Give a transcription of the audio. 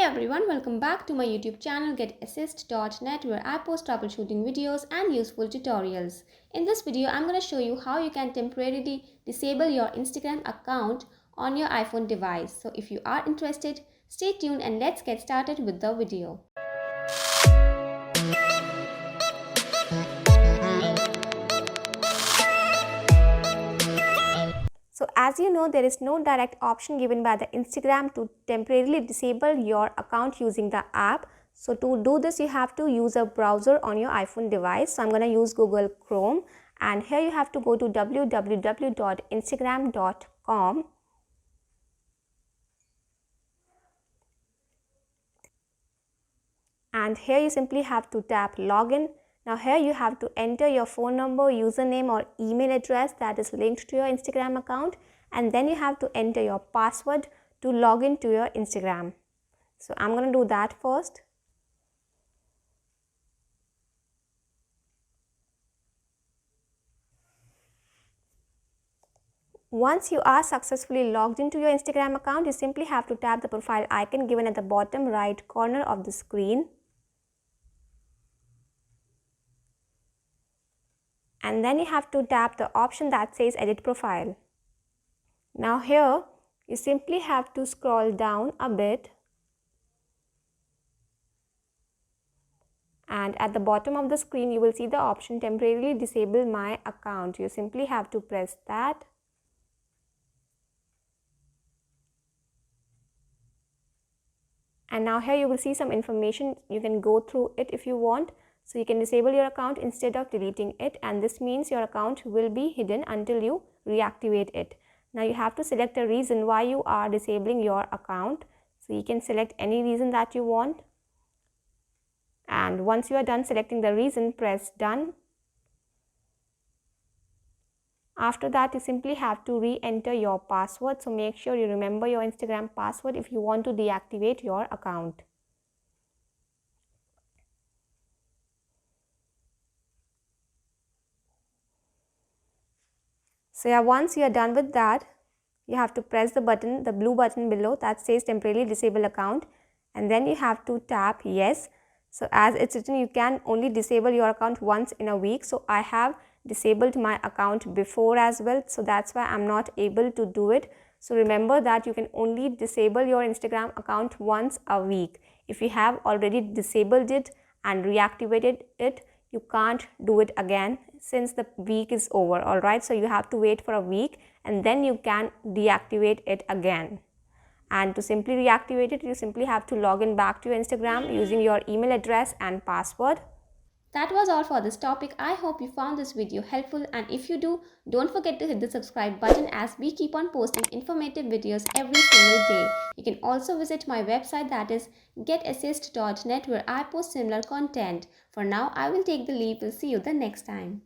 everyone, welcome back to my YouTube channel GetAssist.net, where I post troubleshooting videos and useful tutorials. In this video, I'm going to show you how you can temporarily disable your Instagram account on your iPhone device. So if you are interested, stay tuned and let's get started with the video. So as you know, there is no direct option given by the Instagram to temporarily disable your account using the app. So to do this, you have to use a browser on your iPhone device. So I'm going to use Google Chrome, and here you have to go to www.instagram.com. And here you simply have to tap login. Now here you have to enter your phone number, username or email address that is linked to your Instagram account, and then you have to enter your password to log in to your Instagram. So I'm going to do that first. Once you are successfully logged into your Instagram account, you simply have to tap the profile icon given at the bottom right corner of the screen. And then you have to tap the option that says edit profile. Now here you simply have to scroll down a bit, and at the bottom of the screen you will see the option temporarily disable my account. You simply have to press that. And now here you will see some information. You can go through it if you want. So you can disable your account instead of deleting it, and this means your account will be hidden until you reactivate it. Now you have to select a reason why you are disabling your account. So you can select any reason that you want. And once you are done selecting the reason, press done. After that, you simply have to re-enter your password. So make sure you remember your Instagram password if you want to deactivate your account. So yeah, once you are done with that, you have to press the button, the blue button below that says temporarily disable account, and then you have to tap yes. So as it's written, you can only disable your account once in a week. So I have disabled my account before as well, so that's why I'm not able to do it. So remember that you can only disable your Instagram account once a week. If you have already disabled it and reactivated it, you can't do it again since the week is over. All right, so you have to wait for a week and then you can deactivate it again. And to simply reactivate it, you simply have to log in back to your Instagram using your email address and password. That was all for this topic. I hope you found this video helpful, and if you do, don't forget to hit the subscribe button as we keep on posting informative videos every single day. You can also visit my website, that is getassist.net, where I post similar content. For now, I will take the leave. We'll see you the next time.